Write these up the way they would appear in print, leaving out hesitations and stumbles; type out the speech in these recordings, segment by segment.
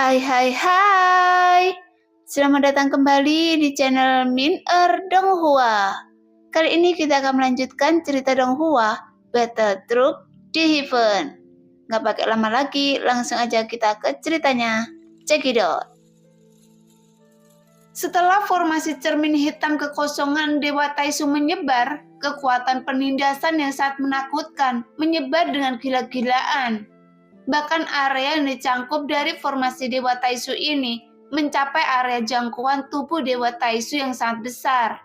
Hai hai hai. Selamat datang kembali di channel Min Donghua. Kali ini kita akan melanjutkan cerita Donghua, Battle Troop di Heaven. Nggak pakai lama lagi, langsung aja kita ke ceritanya. Check it out. Setelah formasi cermin hitam kekosongan Dewa Taisu menyebar, kekuatan penindasan yang sangat menakutkan menyebar dengan gila-gilaan. Bahkan area yang dicangkup dari formasi Dewa Taisu ini mencapai area jangkauan tubuh Dewa Taisu yang sangat besar.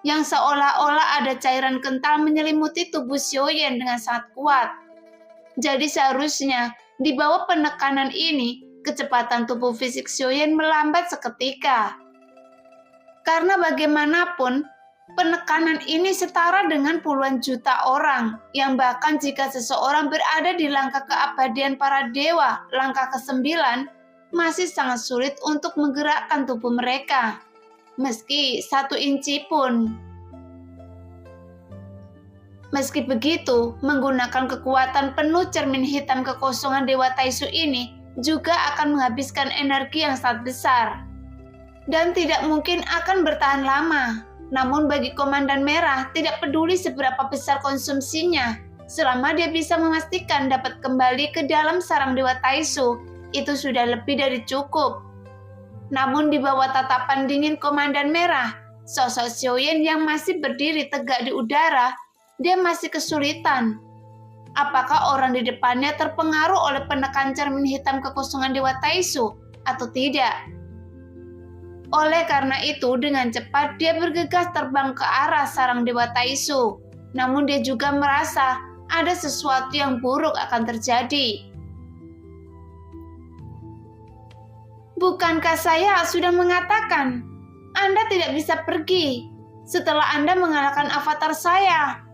Yang seolah-olah ada cairan kental menyelimuti tubuh Xiaoyan dengan sangat kuat. Jadi seharusnya di bawah penekanan ini, kecepatan tubuh fisik Xiaoyan melambat seketika. Karena bagaimanapun, penekanan ini setara dengan puluhan juta orang, yang bahkan jika seseorang berada di langkah keabadian para dewa, langkah ke-9, masih sangat sulit untuk menggerakkan tubuh mereka, meski 1 inci pun. Meski begitu, menggunakan kekuatan penuh cermin hitam kekosongan Dewa Taisu ini juga akan menghabiskan energi yang sangat besar. Dan tidak mungkin akan bertahan lama. Namun bagi Komandan Merah tidak peduli seberapa besar konsumsinya, selama dia bisa memastikan dapat kembali ke dalam sarang Dewa Taisu, itu sudah lebih dari cukup. Namun di bawah tatapan dingin Komandan Merah, sosok Xiaoyan yang masih berdiri tegak di udara, dia masih kesulitan. Apakah orang di depannya terpengaruh oleh penekan cermin hitam kekosongan Dewa Taisu atau tidak? Oleh karena itu, dengan cepat dia bergegas terbang ke arah sarang Dewa Taisu. Namun dia juga merasa ada sesuatu yang buruk akan terjadi. Bukankah saya sudah mengatakan, Anda tidak bisa pergi setelah Anda mengalahkan avatar saya?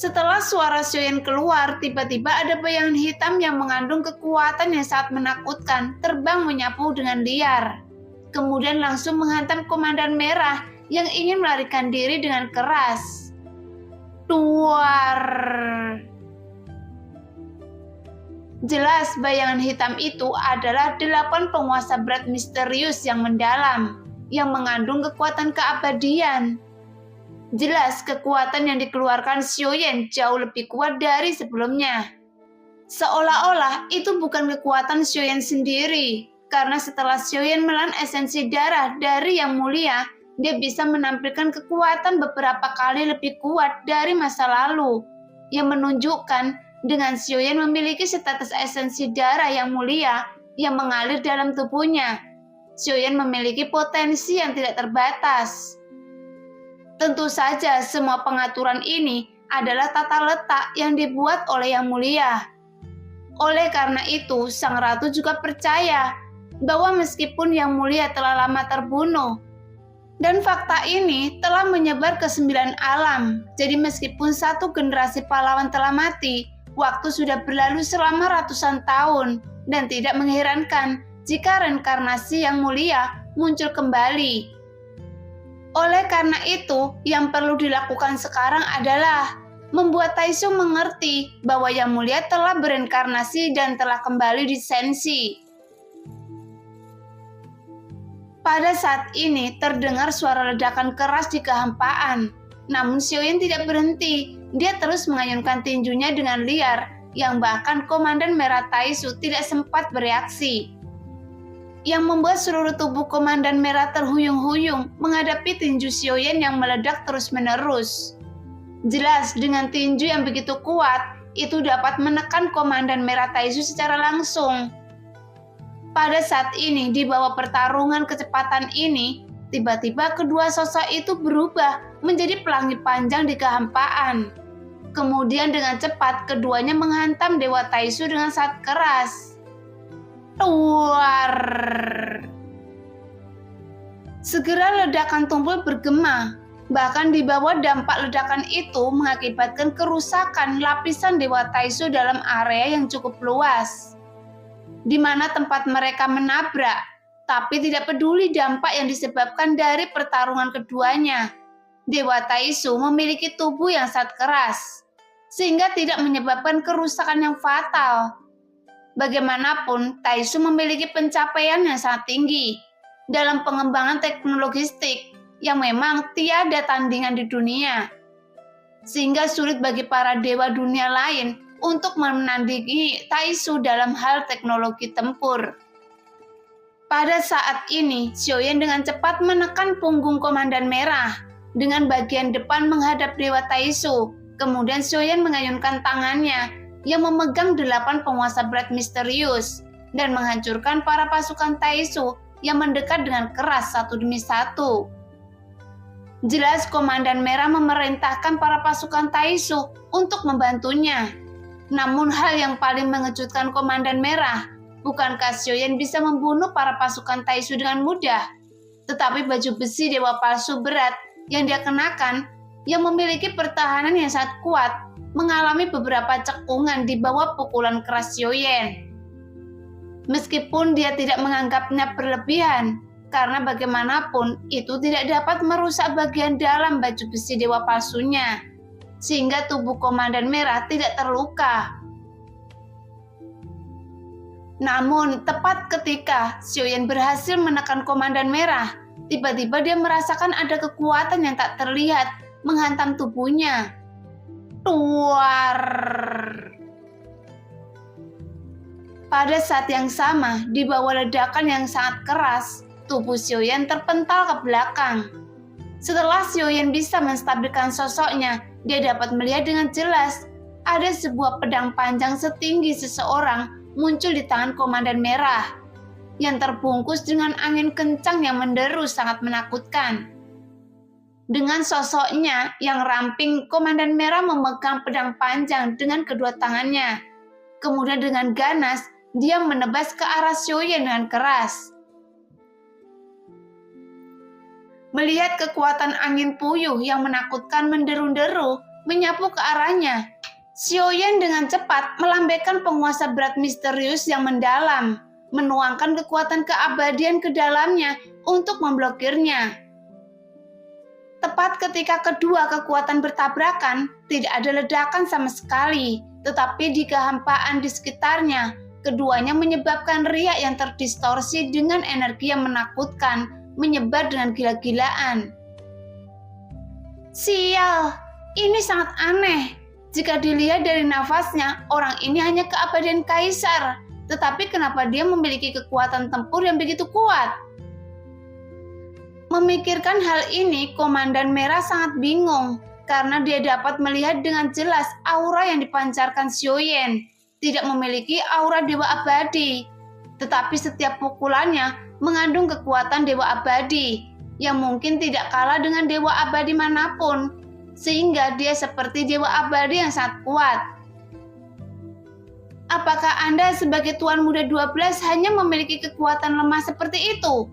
Setelah suara Xiaoyan keluar, tiba-tiba ada bayangan hitam yang mengandung kekuatan yang sangat menakutkan terbang menyapu dengan liar. Kemudian langsung menghantam Komandan Merah yang ingin melarikan diri dengan keras. Duar! Jelas bayangan hitam itu adalah 8 penguasa berat misterius yang mendalam, yang mengandung kekuatan keabadian. Jelas kekuatan yang dikeluarkan Xiaoyan jauh lebih kuat dari sebelumnya. Seolah-olah itu bukan kekuatan Xiaoyan sendiri, karena setelah Xiaoyan menelan esensi darah dari Yang Mulia, dia bisa menampilkan kekuatan beberapa kali lebih kuat dari masa lalu, yang menunjukkan dengan Xiaoyan memiliki status esensi darah Yang Mulia yang mengalir dalam tubuhnya. Xiaoyan memiliki potensi yang tidak terbatas. Tentu saja semua pengaturan ini adalah tata letak yang dibuat oleh Yang Mulia. Oleh karena itu, Sang Ratu juga percaya bahwa meskipun Yang Mulia telah lama terbunuh, dan fakta ini telah menyebar ke 9 alam, jadi meskipun 1 generasi pahlawan telah mati, waktu sudah berlalu selama ratusan tahun, dan tidak mengherankan jika reinkarnasi Yang Mulia muncul kembali. Oleh karena itu, yang perlu dilakukan sekarang adalah membuat Taisu mengerti bahwa Yang Mulia telah bereinkarnasi dan telah kembali di Senshi. Pada saat ini terdengar suara ledakan keras di kehampaan. Namun Xiaoyan tidak berhenti. Dia terus mengayunkan tinjunya dengan liar, yang bahkan Komandan Merah Taisu tidak sempat bereaksi. Yang membuat seluruh tubuh Komandan Merah terhuyung-huyung menghadapi tinju Xiaoyan yang meledak terus-menerus. Jelas dengan tinju yang begitu kuat, itu dapat menekan Komandan Merah Taisu secara langsung. Pada saat ini, di bawah pertarungan kecepatan ini, tiba-tiba kedua sosok itu berubah menjadi pelangi panjang di kehampaan. Kemudian dengan cepat, keduanya menghantam Dewa Taisu dengan sangat keras. Duar! Segera ledakan tumpul bergema. Bahkan di bawah dampak ledakan itu mengakibatkan kerusakan lapisan Dewa Taisu dalam area yang cukup luas, di mana tempat mereka menabrak, tapi tidak peduli dampak yang disebabkan dari pertarungan keduanya. Dewa Taisu memiliki tubuh yang sangat keras, sehingga tidak menyebabkan kerusakan yang fatal. Bagaimanapun, Taisu memiliki pencapaian yang sangat tinggi dalam pengembangan teknologistik yang memang tiada tandingan di dunia, sehingga sulit bagi para dewa dunia lain untuk menandingi Taisu dalam hal teknologi tempur. Pada saat ini, Xiaoyan dengan cepat menekan punggung Komandan Merah dengan bagian depan menghadap Dewa Taisu. Kemudian Xiaoyan mengayunkan tangannya yang memegang 8 penguasa berat misterius dan menghancurkan para pasukan Taisu yang mendekat dengan keras satu demi satu. Jelas Komandan Merah memerintahkan para pasukan Taisu untuk membantunya. Namun hal yang paling mengejutkan Komandan Merah, bukankah Xiaoyan bisa membunuh para pasukan Taisu dengan mudah? Tetapi baju besi dewa palsu berat yang dia kenakan, yang memiliki pertahanan yang sangat kuat, mengalami beberapa cekungan di bawah pukulan keras Xiaoyan. Meskipun dia tidak menganggapnya berlebihan, karena bagaimanapun itu tidak dapat merusak bagian dalam baju besi dewa palsunya, sehingga tubuh Komandan Merah tidak terluka. Namun, tepat ketika Xiaoyan berhasil menekan Komandan Merah, tiba-tiba dia merasakan ada kekuatan yang tak terlihat menghantam tubuhnya. Tuar! Pada saat yang sama, di bawah ledakan yang sangat keras, tubuh Xiaoyan terpental ke belakang. Setelah Xiaoyan bisa menstabilkan sosoknya, dia dapat melihat dengan jelas ada sebuah pedang panjang setinggi seseorang muncul di tangan Komandan Merah yang terbungkus dengan angin kencang yang menderu sangat menakutkan. Dengan sosoknya yang ramping, Komandan Merah memegang pedang panjang dengan kedua tangannya. Kemudian dengan ganas, dia menebas ke arah Xiaoyan dengan keras. Melihat kekuatan angin puyuh yang menakutkan menderu-deru menyapu ke arahnya, Xiaoyan dengan cepat melambaikan penguasa berat misterius yang mendalam, menuangkan kekuatan keabadian ke dalamnya untuk memblokirnya. Tepat ketika kedua kekuatan bertabrakan, tidak ada ledakan sama sekali, tetapi di kehampaan di sekitarnya, keduanya menyebabkan riak yang terdistorsi dengan energi yang menakutkan, menyebar dengan gila-gilaan. Sial, ini sangat aneh. Jika dilihat dari nafasnya, orang ini hanya keabadian kaisar, tetapi kenapa dia memiliki kekuatan tempur yang begitu kuat? Memikirkan hal ini, Komandan Merah sangat bingung, karena dia dapat melihat dengan jelas aura yang dipancarkan Xiaoyan tidak memiliki aura dewa abadi, tetapi setiap pukulannya mengandung kekuatan dewa abadi yang mungkin tidak kalah dengan dewa abadi manapun, sehingga dia seperti dewa abadi yang sangat kuat. Apakah Anda sebagai Tuan Muda 12 hanya memiliki kekuatan lemah seperti itu?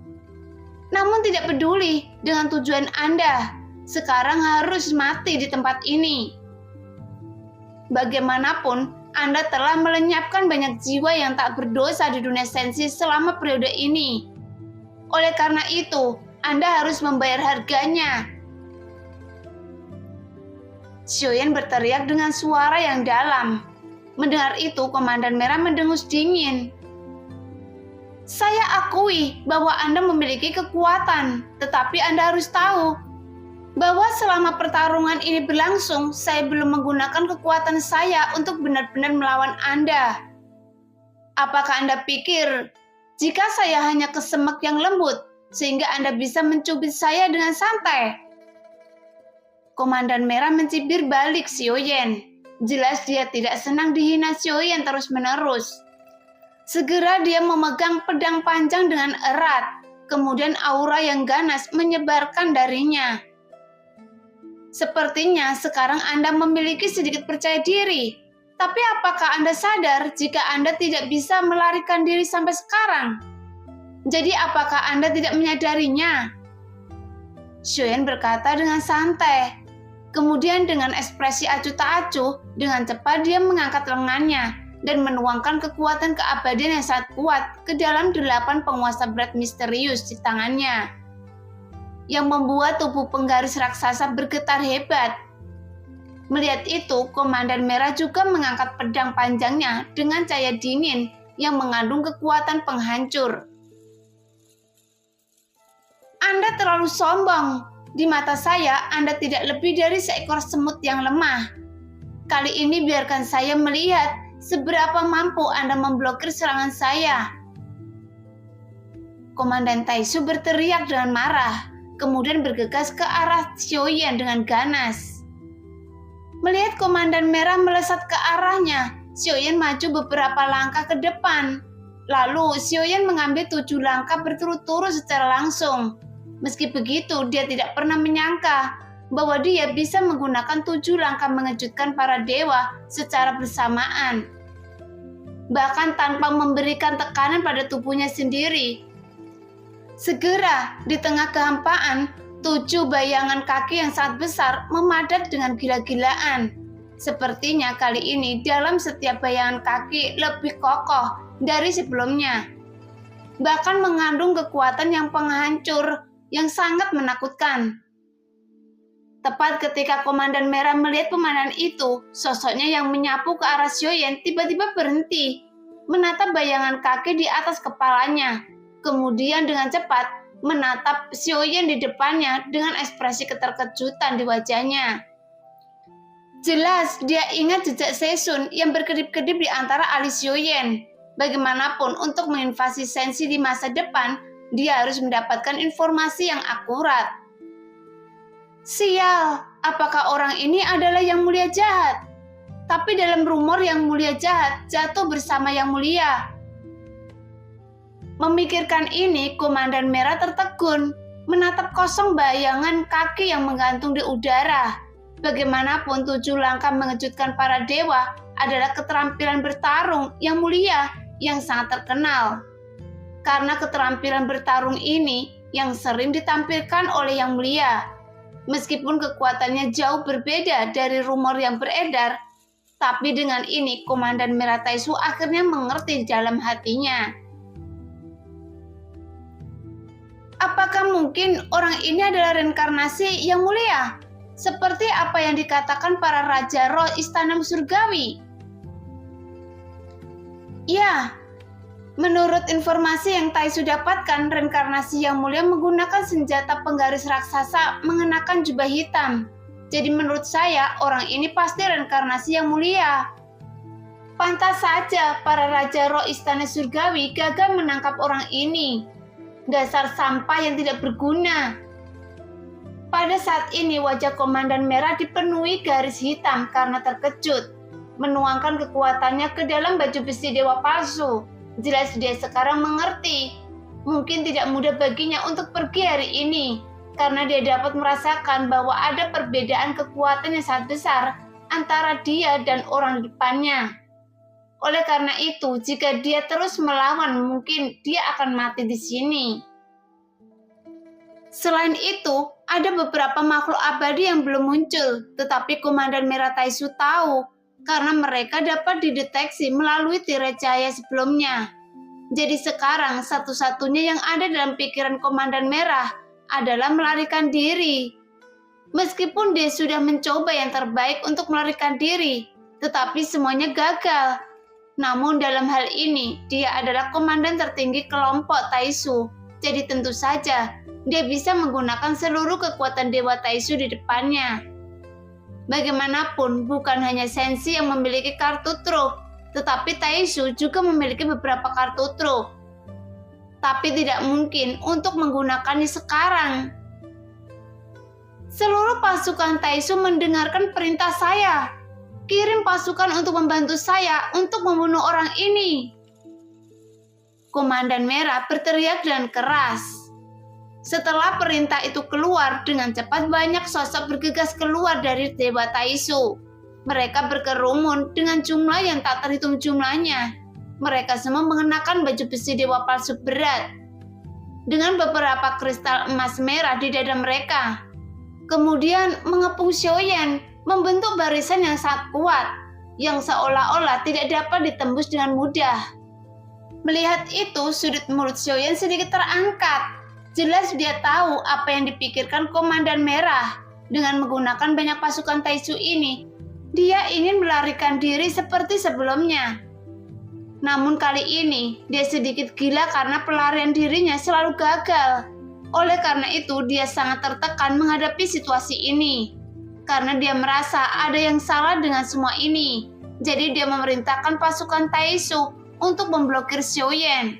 Namun tidak peduli dengan tujuan Anda, sekarang harus mati di tempat ini. Bagaimanapun, Anda telah melenyapkan banyak jiwa yang tak berdosa di dunia sensi selama periode ini. Oleh karena itu, Anda harus membayar harganya. Xiaoyan berteriak dengan suara yang dalam. Mendengar itu, Komandan Merah mendengus dingin. Saya akui bahwa Anda memiliki kekuatan, tetapi Anda harus tahu bahwa selama pertarungan ini berlangsung, saya belum menggunakan kekuatan saya untuk benar-benar melawan Anda. Apakah Anda pikir, jika saya hanya kesemek yang lembut, sehingga Anda bisa mencubit saya dengan santai? Komandan Merah mencibir balik Xiaoyan. Jelas dia tidak senang dihina Xiaoyan terus-menerus. Segera dia memegang pedang panjang dengan erat, kemudian aura yang ganas menyebarkan darinya. Sepertinya sekarang Anda memiliki sedikit percaya diri, tapi apakah Anda sadar jika Anda tidak bisa melarikan diri sampai sekarang? Jadi apakah Anda tidak menyadarinya? Xiaoyan berkata dengan santai. Kemudian dengan ekspresi acuh tak acuh, dengan cepat dia mengangkat lengannya dan menuangkan kekuatan keabadian yang sangat kuat ke dalam 8 penguasa berat misterius di tangannya, yang membuat tubuh penggaris raksasa bergetar hebat. Melihat itu, Komandan Merah juga mengangkat pedang panjangnya dengan cahaya dingin yang mengandung kekuatan penghancur. Anda terlalu sombong. Di mata saya, Anda tidak lebih dari seekor semut yang lemah. Kali ini biarkan saya melihat seberapa mampu Anda memblokir serangan saya. Komandan Taisu berteriak dengan marah, kemudian bergegas ke arah Xiaoyan dengan ganas. Melihat Komandan Merah melesat ke arahnya, Xiaoyan maju beberapa langkah ke depan. Lalu Xiaoyan mengambil 7 langkah berturut-turut secara langsung. Meski begitu, dia tidak pernah menyangka bahwa dia bisa menggunakan 7 langkah mengejutkan para dewa secara bersamaan. Bahkan tanpa memberikan tekanan pada tubuhnya sendiri. Segera, di tengah kehampaan, 7 bayangan kaki yang sangat besar memadat dengan gila-gilaan. Sepertinya kali ini dalam setiap bayangan kaki lebih kokoh dari sebelumnya. Bahkan mengandung kekuatan yang penghancur yang sangat menakutkan. Tepat ketika Komandan Merah melihat pemandangan itu, sosoknya yang menyapu ke arah Xiaoyan tiba-tiba berhenti, menatap bayangan kaki di atas kepalanya. Kemudian dengan cepat menatap Xiaoyan di depannya dengan ekspresi keterkejutan di wajahnya. Jelas dia ingat jejak Seisun yang berkedip-kedip di antara alis Xiaoyan. Bagaimanapun untuk menginvasi Senshi di masa depan, dia harus mendapatkan informasi yang akurat. Sial, apakah orang ini adalah Yang Mulia jahat? Tapi dalam rumor Yang Mulia jahat jatuh bersama Yang Mulia. Memikirkan ini, Komandan Merah tertegun, menatap kosong bayangan kaki yang menggantung di udara. Bagaimanapun 7 langkah mengejutkan para dewa adalah keterampilan bertarung Yang Mulia yang sangat terkenal. Karena keterampilan bertarung ini yang sering ditampilkan oleh Yang Mulia. Meskipun kekuatannya jauh berbeda dari rumor yang beredar, tapi dengan ini Komandan Merah Taisu akhirnya mengerti dalam hatinya. Apakah mungkin orang ini adalah reinkarnasi Yang Mulia? Seperti apa yang dikatakan para Raja Roh Istana Surgawi? Ya, menurut informasi yang Taisu dapatkan, reinkarnasi Yang Mulia menggunakan senjata penggaris raksasa mengenakan jubah hitam. Jadi menurut saya, orang ini pasti reinkarnasi Yang Mulia. Pantas saja para Raja Roh Istana Surgawi gagal menangkap orang ini. Dasar sampah yang tidak berguna. Pada saat ini wajah Komandan Merah dipenuhi garis hitam karena terkejut, menuangkan kekuatannya ke dalam baju besi dewa palsu. Jelas dia sekarang mengerti. Mungkin tidak mudah baginya untuk pergi hari ini, karena dia dapat merasakan bahwa ada perbedaan kekuatan yang sangat besar antara dia dan orang di depannya. Oleh karena itu, jika dia terus melawan, mungkin dia akan mati di sini. Selain itu, ada beberapa makhluk abadi yang belum muncul, tetapi Komandan Merah Taisu tahu karena mereka dapat dideteksi melalui tirai cahaya sebelumnya. Jadi sekarang satu-satunya yang ada dalam pikiran Komandan Merah adalah melarikan diri. Meskipun dia sudah mencoba yang terbaik untuk melarikan diri, tetapi semuanya gagal. Namun dalam hal ini, dia adalah komandan tertinggi kelompok Taisu. Jadi tentu saja, dia bisa menggunakan seluruh kekuatan Dewa Taisu di depannya. Bagaimanapun, bukan hanya Senshi yang memiliki kartu truf, tetapi Taisu juga memiliki beberapa kartu truf. Tapi tidak mungkin untuk menggunakannya sekarang. Seluruh pasukan Taisu mendengarkan perintah saya. Kirim pasukan untuk membantu saya untuk membunuh orang ini. Komandan Merah berteriak dengan keras. Setelah perintah itu keluar, dengan cepat banyak sosok bergegas keluar dari Dewa Taisu. Mereka berkerumun dengan jumlah yang tak terhitung jumlahnya. Mereka semua mengenakan baju besi dewa palsu berat, dengan beberapa kristal emas merah di dada mereka. Kemudian mengepung Xiaoyan, membentuk barisan yang sangat kuat, yang seolah-olah tidak dapat ditembus dengan mudah. Melihat itu, sudut mulut Xiaoyan sedikit terangkat. Jelas dia tahu apa yang dipikirkan Komandan Merah. Dengan menggunakan banyak pasukan Taisu ini, dia ingin melarikan diri seperti sebelumnya. Namun kali ini dia sedikit gila karena pelarian dirinya selalu gagal. Oleh karena itu dia sangat tertekan menghadapi situasi ini. Karena dia merasa ada yang salah dengan semua ini. Jadi dia memerintahkan pasukan Taisu untuk memblokir Xiaoyan.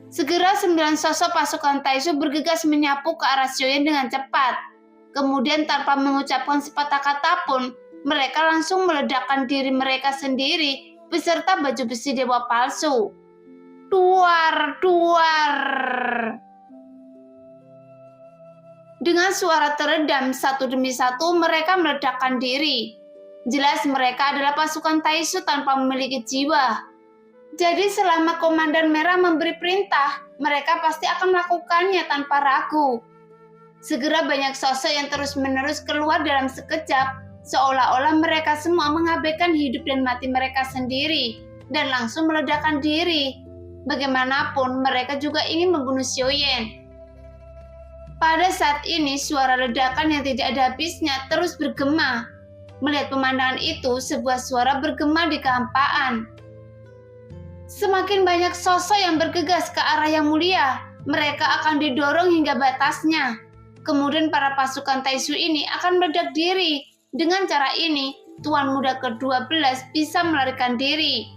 Segera 9 sosok pasukan Taisu bergegas menyapu ke arah Xiaoyan dengan cepat. Kemudian tanpa mengucapkan sepatah kata pun, mereka langsung meledakkan diri mereka sendiri beserta baju besi dewa palsu. Duar, duar. Dengan suara teredam satu demi satu mereka meledakkan diri. Jelas mereka adalah pasukan Taisu tanpa memiliki jiwa. Jadi selama Komandan Merah memberi perintah, mereka pasti akan melakukannya tanpa ragu. Segera banyak sosok yang terus-menerus keluar dalam sekejap, seolah-olah mereka semua mengabaikan hidup dan mati mereka sendiri, dan langsung meledakkan diri. Bagaimanapun, mereka juga ingin membunuh Xiaoyan. Pada saat ini, suara ledakan yang tidak ada habisnya terus bergema. Melihat pemandangan itu, sebuah suara bergema di kehampaan. Semakin banyak sosok yang bergegas ke arah yang mulia, mereka akan didorong hingga batasnya. Kemudian para pasukan Taisu ini akan meledak diri. Dengan cara ini, Tuan Muda ke-12 bisa melarikan diri.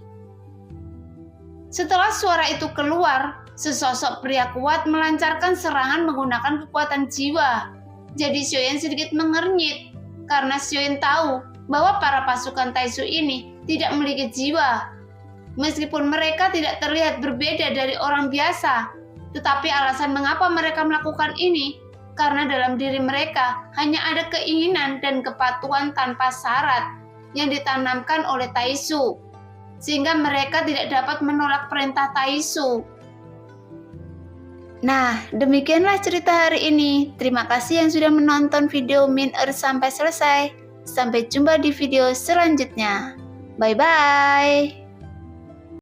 Setelah suara itu keluar, sesosok pria kuat melancarkan serangan menggunakan kekuatan jiwa. Jadi Xiaoyan sedikit mengernyit, karena Xiaoyan tahu bahwa para pasukan Taisu ini tidak memiliki jiwa. Meskipun mereka tidak terlihat berbeda dari orang biasa, tetapi alasan mengapa mereka melakukan ini karena dalam diri mereka hanya ada keinginan dan kepatuhan tanpa syarat yang ditanamkan oleh Taisu, sehingga mereka tidak dapat menolak perintah Taisu. Nah, demikianlah cerita hari ini. Terima kasih yang sudah menonton video Min Er sampai selesai. Sampai jumpa di video selanjutnya. Bye-bye.